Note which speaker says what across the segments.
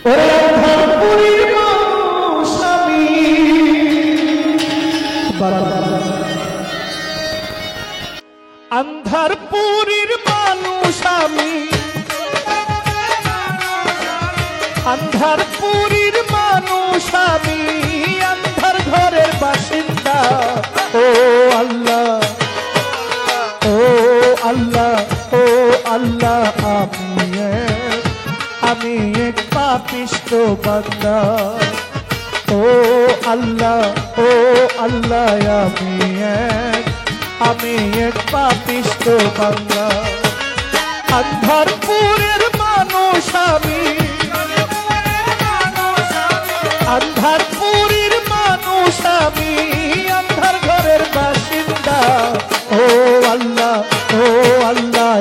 Speaker 1: ওরে অন্ধরপুরীর মানুষ আমি, অন্ধরপুরীর মানুষ আমি, অন্ধরপুরীর মানুষ আমি, অন্ধর ঘরের বাসিন্দা। ও আল্লাহ, ও আল্লাহ, ও আল্লাহ, আমি এক পাপিষ্ঠ বান্দা। ও আল্লাহ, ও আল্লাহ, আমি এক পাপিষ্ঠ বান্দা। অন্ধরপুরের মানুষ আমি, অন্ধরপুরের মানুষ আমি, অন্ধর ঘরের বাসিন্দা। ও আল্লাহ, ও আল্লাহ,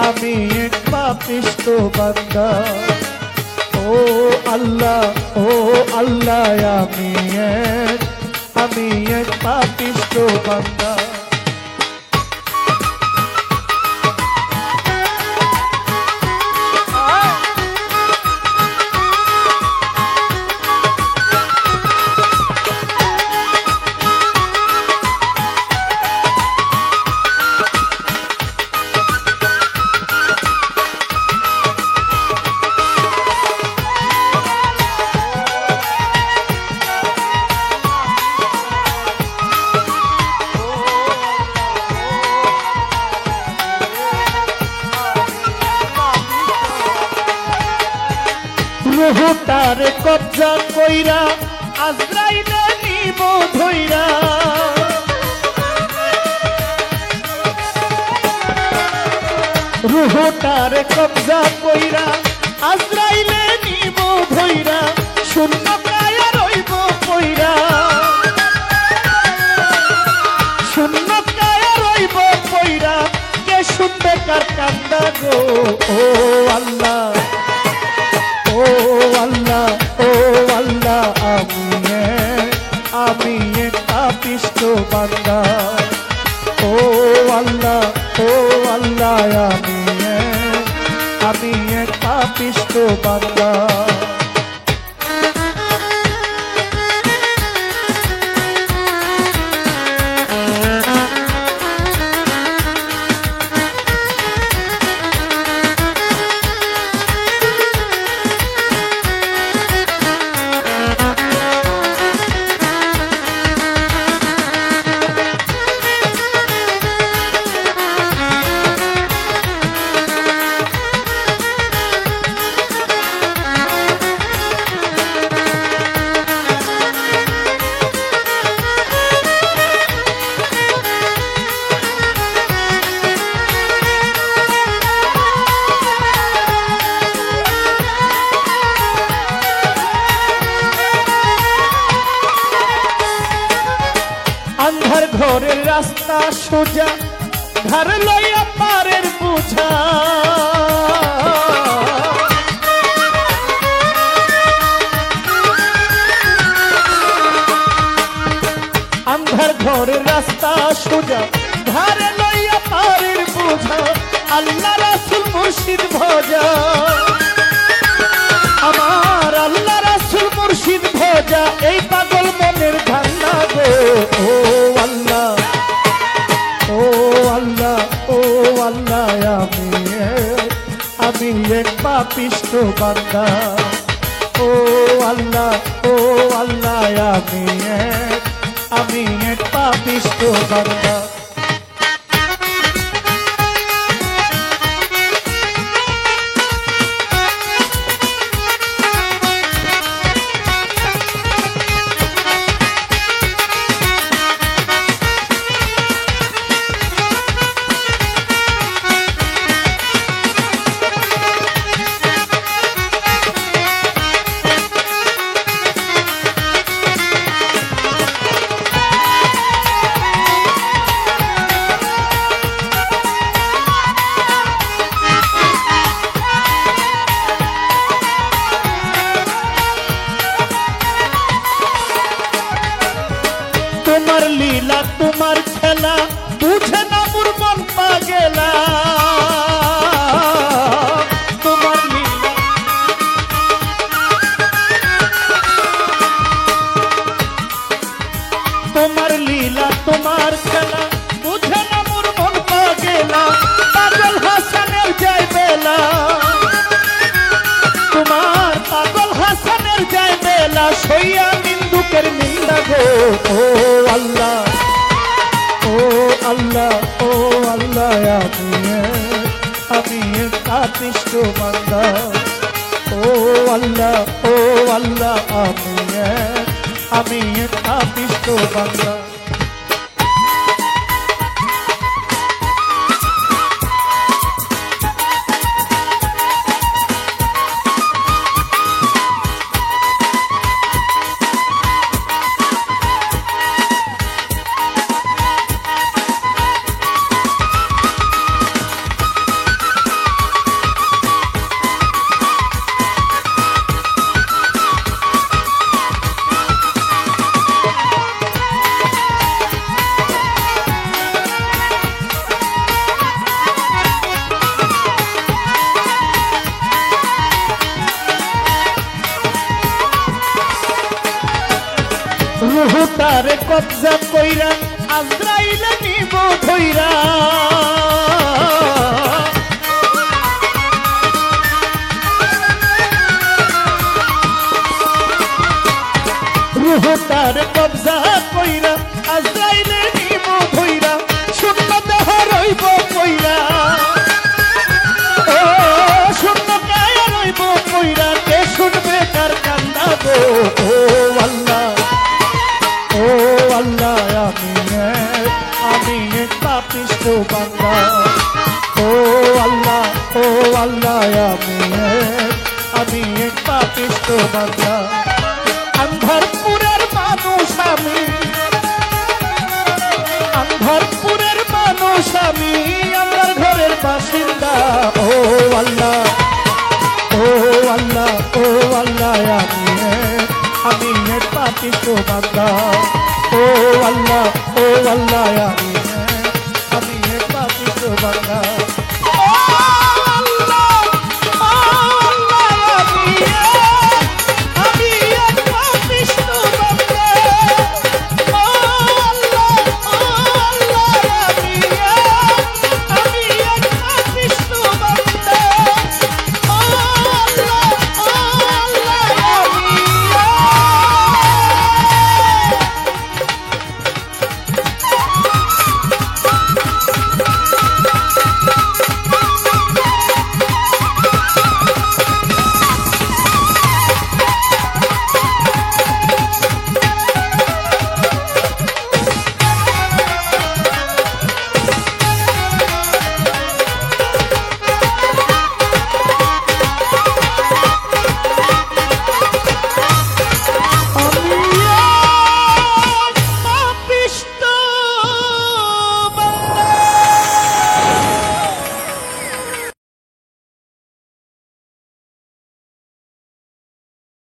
Speaker 1: আমি এক পাপিষ্ঠ বান্দা। ও আল্লাহ, ও আল্লাহ, আমি এক পাপিষ্ঠ বান্দা। রুহটার কবজা কইরা আজরাইলে নিব ধইরা। রুহটার কবজা কইরা আজরাইলে নিব ধইরা, শূন্য কায়া রইব কইরা, শূন্য কায়া রইব কইরা, কে শুনবে কার কান্দা গো। ও আল্লাহ, ও আল্লাহ, ও আল্লাহ, আমি এক পাপিষ্ঠ বান্দা। ও আল্লাহ, ও আল্লাহ, আমি এক পাপিষ্ঠ বান্দা। अंधार घोरेर रास्ता सोजा घर लइया पारेर बुझा। अंधार घोरेर रास्ता सोजा घर लइया पारेर बुझा। अल्लाह रसूल मुर्शिद भजा, আমার আল্লাহ রাসূল মুর্শিদ ভোজা, এই পাগল মনের ধান্দা গো। ও আল্লাহ, ও আল্লাহ, ও আল্লাহ, আমি এক পাপিষ্ঠ বান্দা। ও আল্লাহ, ও আল্লাহ, আমি এক পাপিষ্ঠ বান্দা। না সইয়া নিন্দুকের নিন্দা গো ও আল্লাহ ও আল্লাহ ও আল্লাহ আমি কাতিষ্ঠ বান্দা ও আল্লাহ আমি কাতিষ্ঠ বান্দা রুহটারে কবজা কইরা আজরাইলে নিব ধইরা রুহটারে কবজা কইরা আজরাইলে নিব ধইরা শূন্য দেহ রইব কইরা ও শূন্য কায়া রইব কইরা কে শুনবে কার কান্না গো ও আল্লাহ ও আল্লাহ আমি পাপিষ্ঠ বান্দা ও আল্লাহ আমি পাপিষ্ঠ বান্দা আন্ধারপুরের মানুষ আমি আন্ধারপুরের মানুষ আমি আমার ঘরের বাসিন্দা ও আল্লাহ